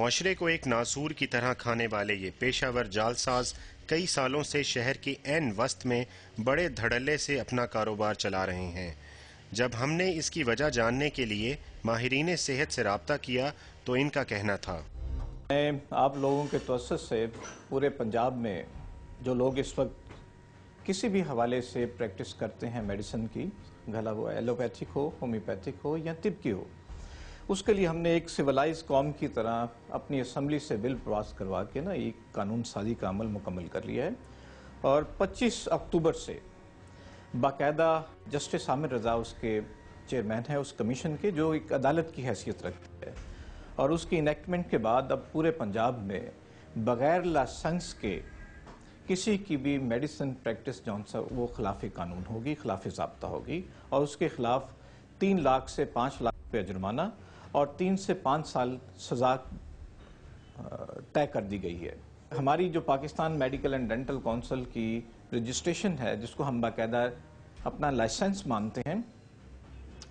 معاشرے کو ایک ناسور کی طرح کھانے والے یہ پیشہ ور جعلساز کئی سالوں سے شہر کی عین وسط میں بڑے دھڑلے سے اپنا کاروبار چلا رہے ہیں۔ جب ہم نے اس کی وجہ جاننے کے لیے ماہرین صحت سے رابطہ کیا تو ان کا کہنا تھا، میں آپ لوگوں کے توسط سے پورے پنجاب میں جو لوگ اس وقت کسی بھی حوالے سے پریکٹس کرتے ہیں میڈیسن کی، بھلا وہ ایلوپیتھک ہو، ہومیوپیتھک ہو یا طب کی ہو، اس کے لیے ہم نے ایک سویلائز قوم کی طرح اپنی اسمبلی سے بل پاس کروا کے ایک قانون سازی کا عمل مکمل کر لیا ہے، اور 25 اکتوبر سے باقاعدہ جسٹس عامر رضا اس کے چیئرمین ہیں اس کمیشن کے، جو ایک عدالت کی حیثیت رکھتی ہے، اور اس کی انیکٹمنٹ کے بعد اب پورے پنجاب میں بغیر لائسنس کے کسی کی بھی میڈیسن پریکٹس جون سا وہ خلاف قانون ہوگی، خلاف ضابطہ ہوگی، اور اس کے خلاف 3 لاکھ سے 5 لاکھ روپے جرمانہ اور 3 سے 5 سال سزا طے کر دی گئی ہے۔ ہماری جو Pakistan medical and dental council کی رجسٹریشن ہے، جس کو ہم باقاعدہ اپنا لائسنس مانتے ہیں،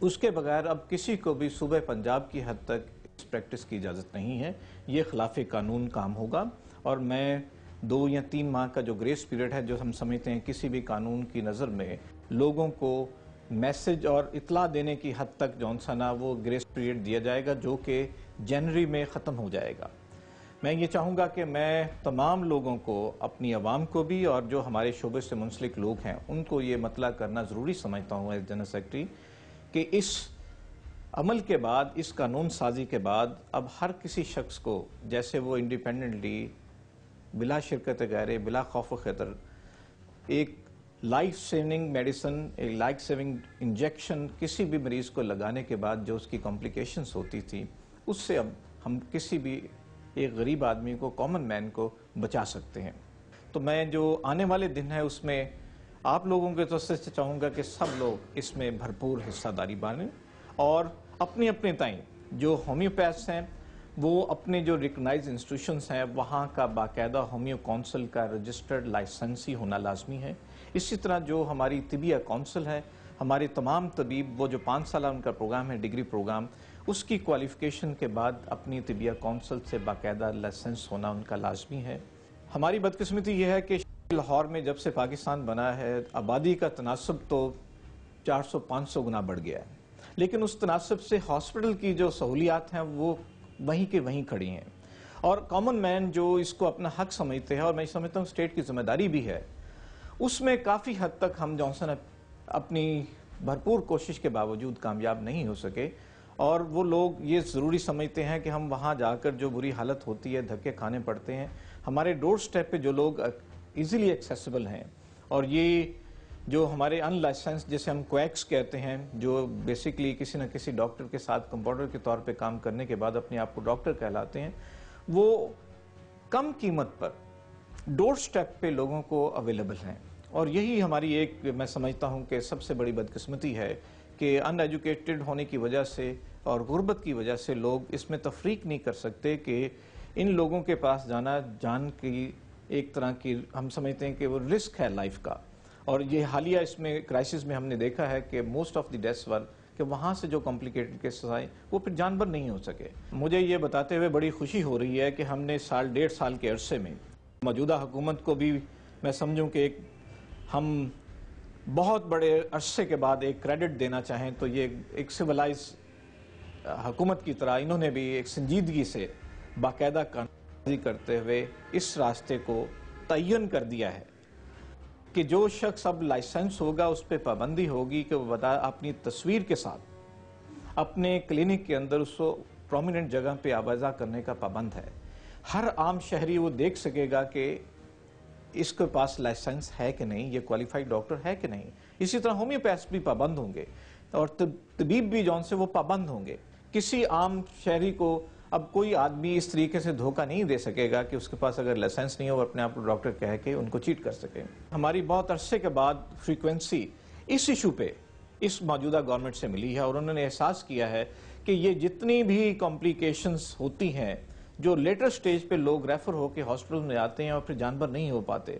اس کے بغیر اب کسی کو بھی صوبہ پنجاب کی حد تک اس پریکٹس کی اجازت نہیں ہے۔ یہ خلاف قانون کام ہوگا، اور میں 2 یا 3 ماہ کا جو گریس پیریڈ ہے، جو ہم سمجھتے ہیں کسی بھی قانون کی نظر میں لوگوں کو میسج اور اطلاع دینے کی حد تک جونسنا وہ گریس پیریڈ دیا جائے گا، جو کہ جنوری میں ختم ہو جائے گا۔ میں یہ چاہوں گا کہ میں تمام لوگوں کو، اپنی عوام کو بھی، اور جو ہمارے شعبے سے منسلک لوگ ہیں ان کو یہ مطلع کرنا ضروری سمجھتا ہوں ایز جنرل سیکرٹری، کہ اس عمل کے بعد، اس قانون سازی کے بعد اب ہر کسی شخص کو، جیسے وہ انڈیپینڈنٹلی بلا شرکت غیرے، بلا خوف و خطر ایک لائف سیونگ میڈیسن، ایک لائف سیونگ انجیکشن کسی بھی مریض کو لگانے کے بعد جو اس کی کمپلیکیشنز ہوتی تھی، اس سے اب ہم کسی بھی ایک غریب آدمی کو، کامن مین کو بچا سکتے ہیں۔ تو میں جو آنے والے دن ہے اس میں آپ لوگوں کے توسط سے چاہوں گا کہ سب لوگ اس میں بھرپور حصہ داری بانیں، اور اپنے اپنے تائیں جو ہومیوپیتھس ہیں وہ اپنے جو ریکگنائز انسٹیٹیوشنز ہیں وہاں کا باقاعدہ ہومیو کونسل کا رجسٹرڈ لائسنس ہی ہونا لازمی ہے۔ اسی طرح جو ہماری طبیہ کونسل ہے، ہمارے تمام طبیب، وہ جو 5 سالہ ان کا پروگرام ہے، ڈگری پروگرام، اس کی کوالیفیکیشن کے بعد اپنی طبیہ کونسل سے باقاعدہ لائسنس ہونا ان کا لازمی ہے۔ ہماری بدقسمتی یہ ہے کہ لاہور میں جب سے پاکستان بنا ہے، آبادی کا تناسب تو 400-500 گنا بڑھ گیا ہے، لیکن اس تناسب سے ہاسپٹل کی جو سہولیات ہیں وہ وہیں کے وہیں کھڑی ہیں، اور کامن مین جو اس کو اپنا حق سمجھتے ہیں، اور میں سمجھتا ہوں اسٹیٹ کی ذمہ داری بھی ہے، اس میں کافی حد تک ہم جونسن اپنی بھرپور کوشش کے باوجود کامیاب نہیں ہو سکے، اور وہ لوگ یہ ضروری سمجھتے ہیں کہ ہم وہاں جا کر جو بری حالت ہوتی ہے، دھکے کھانے پڑتے ہیں۔ ہمارے ڈور سٹیپ پہ جو لوگ ایزیلی ایکسیسیبل ہیں، اور یہ جو ہمارے ان لائسنس جسے ہم کویکس کہتے ہیں، جو بیسیکلی کسی نہ کسی ڈاکٹر کے ساتھ کمپاؤنڈر کے طور پہ کام کرنے کے بعد اپنے آپ کو ڈاکٹر کہلاتے ہیں، وہ کم قیمت پر ڈور سٹیپ پہ لوگوں کو اویلیبل ہیں، اور یہی ہماری ایک میں سمجھتا ہوں کہ سب سے بڑی بدقسمتی ہے کہ ان ایجوکیٹڈ ہونے کی وجہ سے اور غربت کی وجہ سے لوگ اس میں تفریق نہیں کر سکتے کہ ان لوگوں کے پاس جانا جان کی ایک طرح کی ہم سمجھتے ہیں کہ وہ رسک ہے لائف کا، اور یہ حالیہ اس میں کرائسس میں ہم نے دیکھا ہے کہ موسٹ آف دی ڈیتھس ور کہ وہاں سے جو کمپلیکیٹڈ کیسز آئے وہ پھر جانبر نہیں ہو سکے۔ مجھے یہ بتاتے ہوئے بڑی خوشی ہو رہی ہے کہ ہم نے 1.5 سال کے عرصے میں موجودہ حکومت کو بھی میں سمجھوں کہ ہم بہت بڑے عرصے کے بعد ایک کریڈٹ دینا چاہیں تو یہ ایک سویلائز حکومت کی طرح انہوں نے بھی ایک سنجیدگی سے باقاعدہ قانون کرتے ہوئے اس راستے کو تعین کر دیا ہے کہ جو شخص اب لائسنس ہوگا اس پہ پابندی ہوگی کہ وہ اپنی تصویر کے ساتھ اپنے کلینک کے اندر اس کو پرومیننٹ جگہ پہ آویزہ کرنے کا پابند ہے۔ ہر عام شہری وہ دیکھ سکے گا کہ اس کے پاس لائسنس ہے کہ نہیں، یہ کوالیفائڈ ڈاکٹر ہے کہ نہیں۔ اسی طرح ہومیوپیتھس بھی پابند ہوں گے، اور طبیب بھی جون سے وہ پابند ہوں گے۔ کسی عام شہری کو اب کوئی آدمی اس طریقے سے دھوکہ نہیں دے سکے گا کہ اس کے پاس اگر لائسنس نہیں ہو وہ اپنے آپ کو ڈاکٹر کہہ کے ان کو چیٹ کر سکے۔ ہماری بہت عرصے کے بعد فریکوینسی اس ایشو پہ اس موجودہ گورنمنٹ سے ملی ہے، اور انہوں نے احساس کیا ہے کہ یہ جتنی بھی کمپلیکیشنز ہوتی ہیں، جو لیٹر سٹیج پہ لوگ ریفر ہو کے ہاسپٹل میں آتے ہیں اور پھر جانبر نہیں ہو پاتے،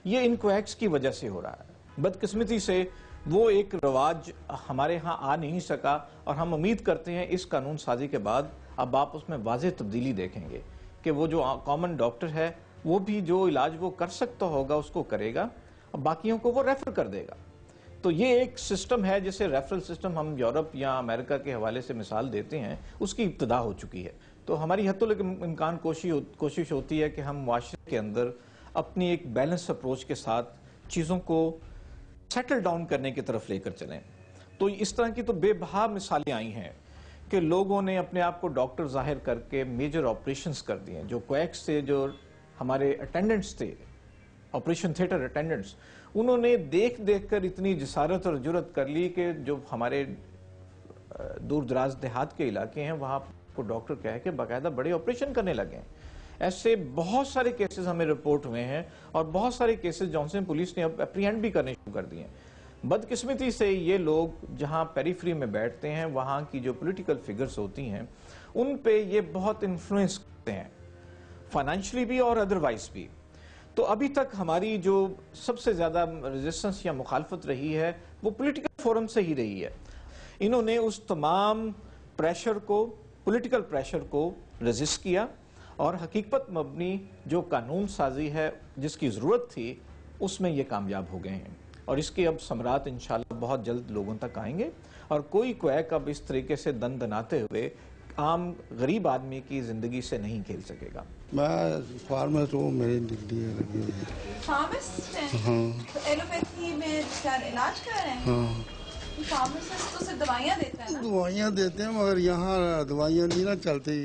یہ ان کویکس کی وجہ سے ہو رہا ہے۔ بدقسمتی سے وہ ایک رواج ہمارے ہاں آ نہیں سکا، اور ہم امید کرتے ہیں اس قانون سازی کے بعد اب آپ اس میں واضح تبدیلی دیکھیں گے۔ کہ وہ جو کامن ڈاکٹر ہے وہ بھی جو علاج وہ کر سکتا ہوگا اس کو کرے گا، اور باقیوں کو وہ ریفر کر دے گا. تو یہ ایک سسٹم ہے جسے ریفرل سسٹم ہم یورپ یا امریکہ کے حوالے سے مثال دیتے ہیں، اس کی ابتدا ہو چکی ہے. تو ہماری حتی الامکان کوشش ہوتی ہے کہ ہم معاشرے کے اندر اپنی ایک بیلنس اپروچ کے ساتھ چیزوں کو سیٹل ڈاؤن کرنے کی طرف لے کر چلیں. تو اس طرح کی تو بے بہا مثالیں آئی ہیں کہ لوگوں نے اپنے آپ کو ڈاکٹر ظاہر کر کے میجر آپریشنز کر دیے. جو کویکس سے جو ہمارے اٹینڈنٹس تھے، آپریشن تھیٹر اٹینڈنٹس، انہوں نے دیکھ کر اتنی جسارت اور جرت کر لی کہ جو ہمارے دور دراز دیہات کے علاقے ہیں وہاں کو ڈاکٹر کہہ کے باقاعدہ بڑے آپریشن کرنے لگے ہیں. ایسے بہت سارے کیسز ہمیں رپورٹ ہوئے ہیں، اور بہت سارے کیسز جانسن پولیس نے اب اپریہینڈ بھی کرنے شروع کر دیے ہیں. بدقسمتی سے یہ لوگ جہاں پیریفری میں بیٹھتے ہیں، وہاں کی جو پولیٹیکل فگرز ہوتی ہیں ان پہ یہ بہت انفلوئنس کرتے ہیں، فائنینشلی بھی اور ادروائز بھی. تو ابھی تک ہماری جو سب سے زیادہ ریزسٹنس یا مخالفت رہی ہے وہ پولیٹیکل فورم سے ہی رہی ہے. انہوں نے اس تمام پریشر کو، پولیٹیکل پریشر کو ریزسٹ کیا، اور حقیقت مبنی جو قانون سازی ہے جس کی ضرورت تھی اس میں یہ کامیاب ہو گئے ہیں. اور اس کے اب ثمرات انشاءاللہ بہت جلد لوگوں تک آئیں گے، اور کوئی کویک اب اس طریقے سے دن دناتے ہوئے عام غریب آدمی کی زندگی سے نہیں کھیل سکے گا. میں فارمسٹ ہوں، میری ڈگری لگی ہوئی ہے. فارمسٹ ہیں؟ ہاں. تو ایلوپیتھی میں کیا علاج کر رہے ہیں؟ ہاں. فارمسسٹ تو صرف دوائیاں دیتے ہیں نا؟ دوائیاں دیتے ہیں مگر یہاں دوائیاں نہیں نا چلتی.